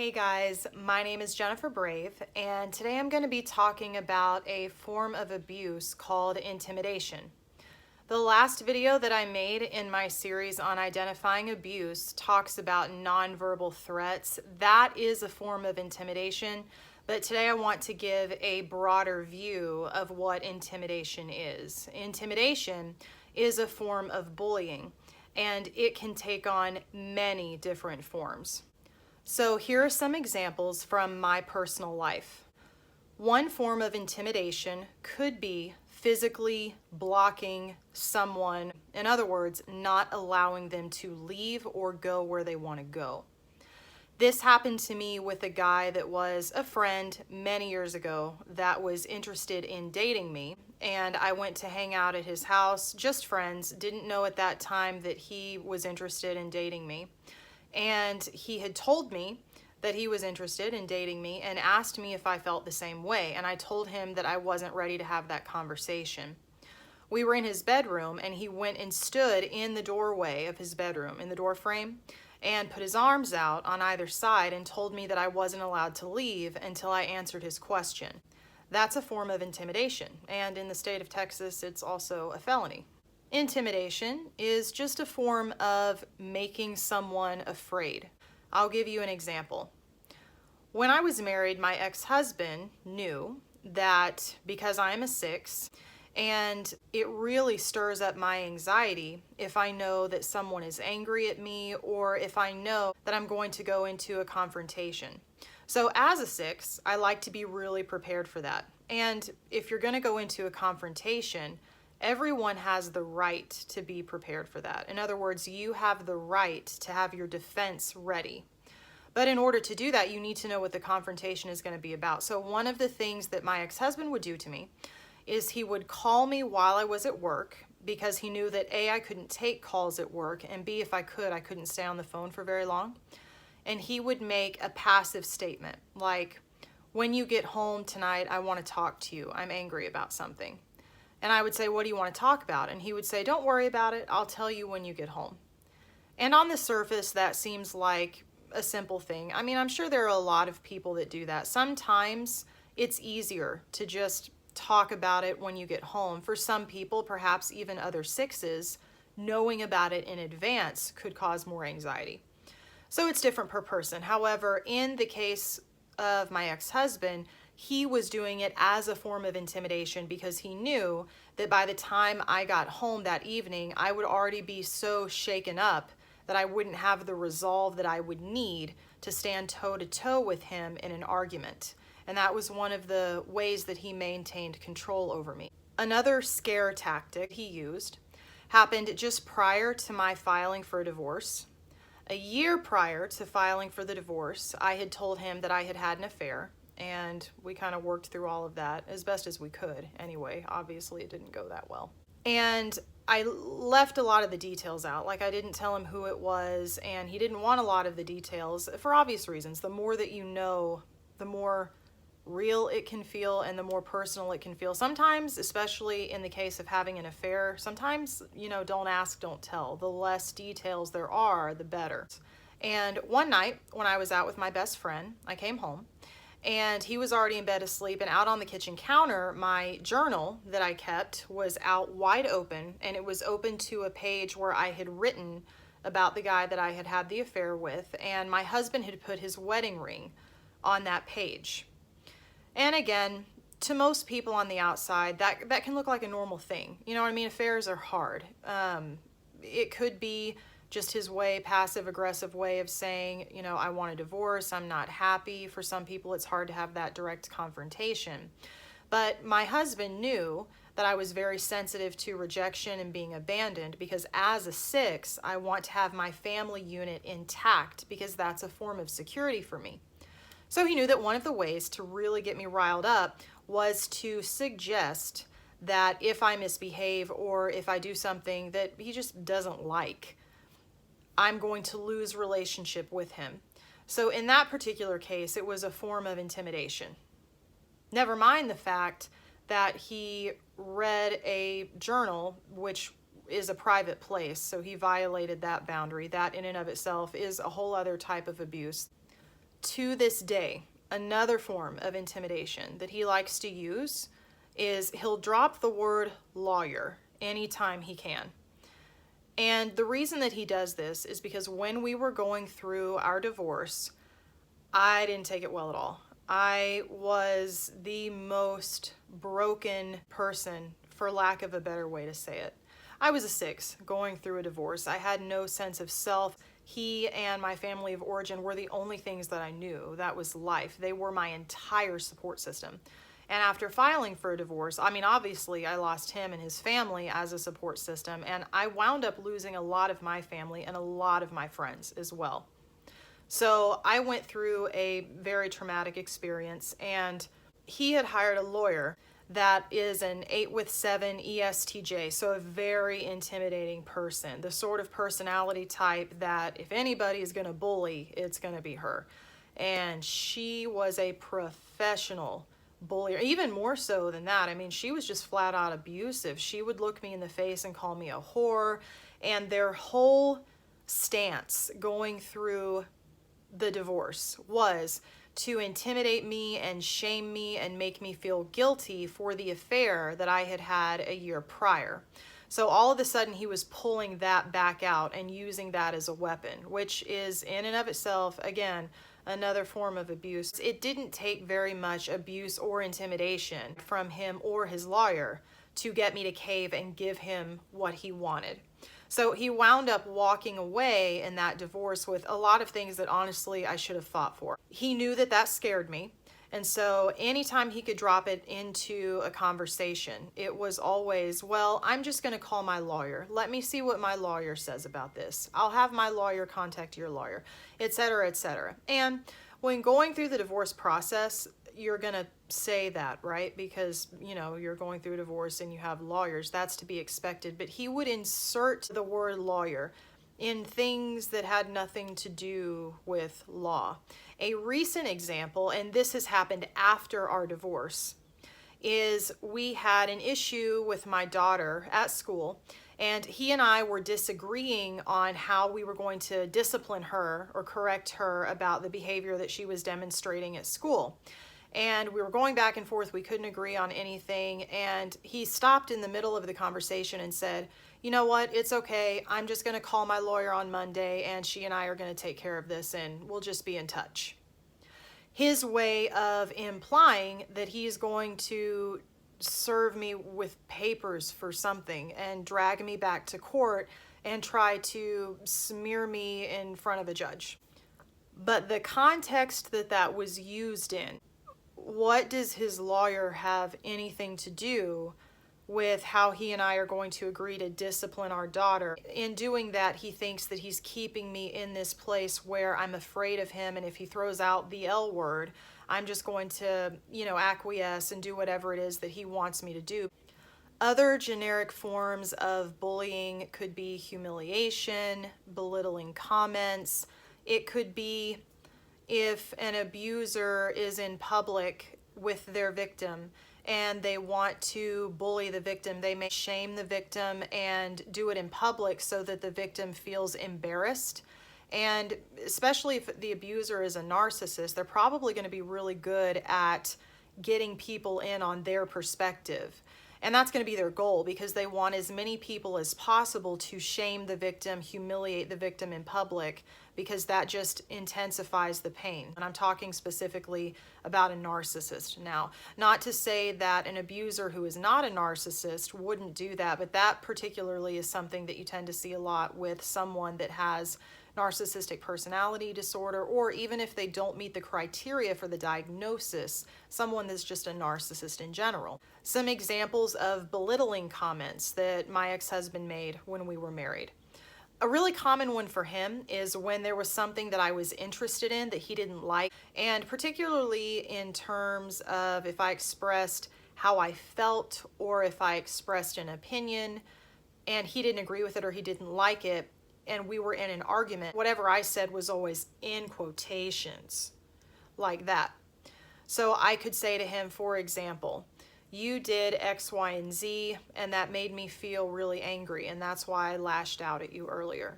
Hey guys, my name is Jennifer Brave, and today I'm going to be talking about a form of abuse called intimidation. The last video that I made in my series on identifying abuse talks about nonverbal threats. That is a form of intimidation, but today I want to give a broader view of what intimidation is. Intimidation is a form of bullying, and it can take on many different forms. So here are some examples from my personal life. One form of intimidation could be physically blocking someone, in other words, not allowing them to leave or go where they want to go. This happened to me with a guy that was a friend many years ago that was interested in dating me, and I went to hang out at his house, just friends, didn't know at that time that he was interested in dating me. And he had told me that he was interested in dating me and asked me if I felt the same way. And I told him that I wasn't ready to have that conversation. We were in his bedroom, and he went and stood in the doorway of his bedroom, in the door frame, and put his arms out on either side and told me that I wasn't allowed to leave until I answered his question. That's a form of intimidation. And in the state of Texas, it's also a felony. Intimidation is just a form of making someone afraid. I'll give you an example. When I was married, my ex-husband knew that because I am a 6, and it really stirs up my anxiety if I know that someone is angry at me or if I know that I'm going to go into a confrontation. So as a 6, I like to be really prepared for that. And if you're going to go into a confrontation, everyone has the right to be prepared for that. In other words, you have the right to have your defense ready. But in order to do that, you need to know what the confrontation is going to be about. So one of the things that my ex-husband would do to me is he would call me while I was at work because he knew that A, I couldn't take calls at work, and B, if I couldn't stay on the phone for very long. And he would make a passive statement like, "When you get home tonight, I want to talk to you. I'm angry about something." And I would say, "What do you want to talk about?" And he would say, "Don't worry about it. I'll tell you when you get home." And on the surface, that seems like a simple thing. I mean, I'm sure there are a lot of people that do that. Sometimes it's easier to just talk about it when you get home. For some people, perhaps even other 6s, knowing about it in advance could cause more anxiety. So it's different per person. However, in the case of my ex-husband, he was doing it as a form of intimidation because he knew that by the time I got home that evening, I would already be so shaken up that I wouldn't have the resolve that I would need to stand toe-to-toe with him in an argument. And that was one of the ways that he maintained control over me. Another scare tactic he used happened just prior to my filing for a divorce. A year prior to filing for the divorce, I had told him that I had had an affair. And we kind of worked through all of that as best as we could. Anyway, obviously it didn't go that well. And I left a lot of the details out. Like, I didn't tell him who it was, and he didn't want a lot of the details for obvious reasons. The more that you know, the more real it can feel and the more personal it can feel. Sometimes, especially in the case of having an affair, sometimes, don't ask, don't tell. The less details there are, the better. And one night when I was out with my best friend, I came home, and he was already in bed asleep, and out on the kitchen counter, my journal that I kept was out wide open, and it was open to a page where I had written about the guy that I had had the affair with, and my husband had put his wedding ring on that page. And again, to most people on the outside, that can look like a normal thing. You know what I mean? Affairs are hard. It could be just his passive-aggressive way of saying, I want a divorce, I'm not happy. For some people, it's hard to have that direct confrontation. But my husband knew that I was very sensitive to rejection and being abandoned because as a 6, I want to have my family unit intact because that's a form of security for me. So he knew that one of the ways to really get me riled up was to suggest that if I misbehave or if I do something that he just doesn't like, I'm going to lose relationship with him. So in that particular case, it was a form of intimidation. Never mind the fact that he read a journal, which is a private place, so he violated that boundary. That in and of itself is a whole other type of abuse. To this day, another form of intimidation that he likes to use is he'll drop the word lawyer anytime he can. And the reason that he does this is because when we were going through our divorce, I didn't take it well at all. I was the most broken person, for lack of a better way to say it. I was a 6 going through a divorce. I had no sense of self. He and my family of origin were the only things that I knew. That was life. They were my entire support system. And after filing for a divorce, I mean, obviously I lost him and his family as a support system, and I wound up losing a lot of my family and a lot of my friends as well. So I went through a very traumatic experience, and he had hired a lawyer that is an 8 with 7 ESTJ, so a very intimidating person, the sort of personality type that if anybody is going to bully, it's going to be her. And she was a professional bullier, even more so than that. I mean, she was just flat out abusive. She would look me in the face and call me a whore, and their whole stance going through the divorce was to intimidate me and shame me and make me feel guilty for the affair that I had had a year prior. So all of a sudden he was pulling that back out and using that as a weapon, which is in and of itself, again, another form of abuse. It didn't take very much abuse or intimidation from him or his lawyer to get me to cave and give him what he wanted. So he wound up walking away in that divorce with a lot of things that honestly I should have fought for. He knew that that scared me. And so anytime he could drop it into a conversation, it was always, well, I'm just going to call my lawyer. Let me see what my lawyer says about this. I'll have my lawyer contact your lawyer, etc., etc. And when going through the divorce process, you're going to say that, right? Because, you know, you're going through a divorce and you have lawyers. That's to be expected. But he would insert the word lawyer in things that had nothing to do with law. A recent example, and this has happened after our divorce, is we had an issue with my daughter at school, and he and I were disagreeing on how we were going to discipline her or correct her about the behavior that she was demonstrating at school. And we were going back and forth. We couldn't agree on anything. And he stopped in the middle of the conversation and said, you know what, it's okay. I'm just going to call my lawyer on Monday, and she and I are going to take care of this, and we'll just be in touch. His way of implying that he's going to serve me with papers for something and drag me back to court and try to smear me in front of a judge. But the context that that was used in, what does his lawyer have anything to do with how he and I are going to agree to discipline our daughter? In doing that, he thinks that he's keeping me in this place where I'm afraid of him, and if he throws out the L word, I'm just going to, acquiesce and do whatever it is that he wants me to do. Other generic forms of bullying could be humiliation, belittling comments. It could be if an abuser is in public with their victim and they want to bully the victim, they may shame the victim and do it in public so that the victim feels embarrassed. And especially if the abuser is a narcissist, they're probably going to be really good at getting people in on their perspective. And that's going to be their goal, because they want as many people as possible to shame the victim, humiliate the victim in public, because that just intensifies the pain. And I'm talking specifically about a narcissist now. Not to say that an abuser who is not a narcissist wouldn't do that, but that particularly is something that you tend to see a lot with someone that has narcissistic personality disorder, or even if they don't meet the criteria for the diagnosis, someone that's just a narcissist in general. Some examples of belittling comments that my ex-husband made when we were married. A really common one for him is when there was something that I was interested in that he didn't like, and particularly in terms of if I expressed how I felt or if I expressed an opinion and he didn't agree with it or he didn't like it, and we were in an argument, whatever I said was always in quotations, like that. So I could say to him, for example, you did X, Y, and Z, and that made me feel really angry, and that's why I lashed out at you earlier.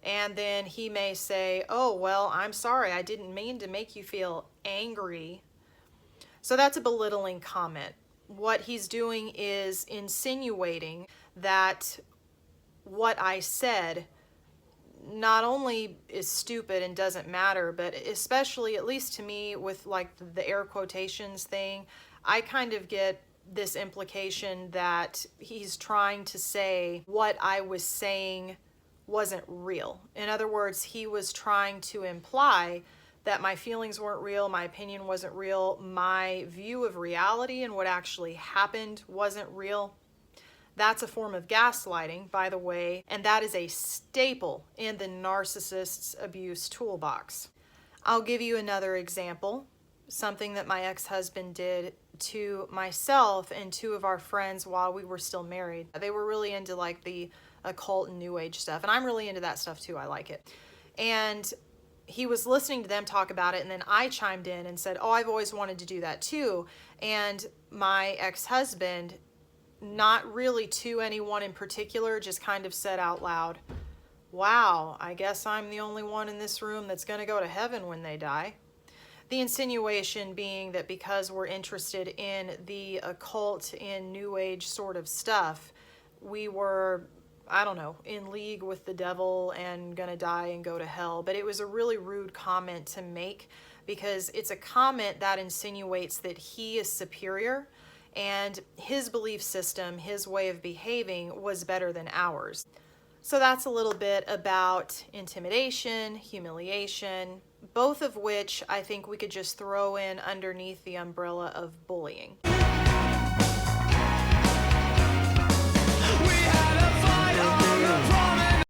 And then he may say, oh, well, I'm sorry, I didn't mean to make you feel angry. So that's a belittling comment. What he's doing is insinuating that what I said not only is stupid and doesn't matter, but especially, at least to me, with like the air quotations thing, I kind of get this implication that he's trying to say what I was saying wasn't real. In other words, he was trying to imply that my feelings weren't real, my opinion wasn't real, my view of reality and what actually happened wasn't real. That's a form of gaslighting, by the way, and that is a staple in the narcissist's abuse toolbox. I'll give you another example, something that my ex-husband did to myself and two of our friends while we were still married. They were really into like the occult and new age stuff, and I'm really into that stuff too. I like it. And he was listening to them talk about it, and then I chimed in and said, oh, I've always wanted to do that too. And my ex-husband, not really to anyone in particular, just kind of said out loud, wow, I guess I'm the only one in this room that's going to go to heaven when they die. The insinuation being that because we're interested in the occult and new age sort of stuff, we were, I don't know, in league with the devil and gonna die and go to hell. But it was a really rude comment to make, because it's a comment that insinuates that he is superior and his belief system, his way of behaving was better than ours. So that's a little bit about intimidation, humiliation, both of which I think we could just throw in underneath the umbrella of bullying.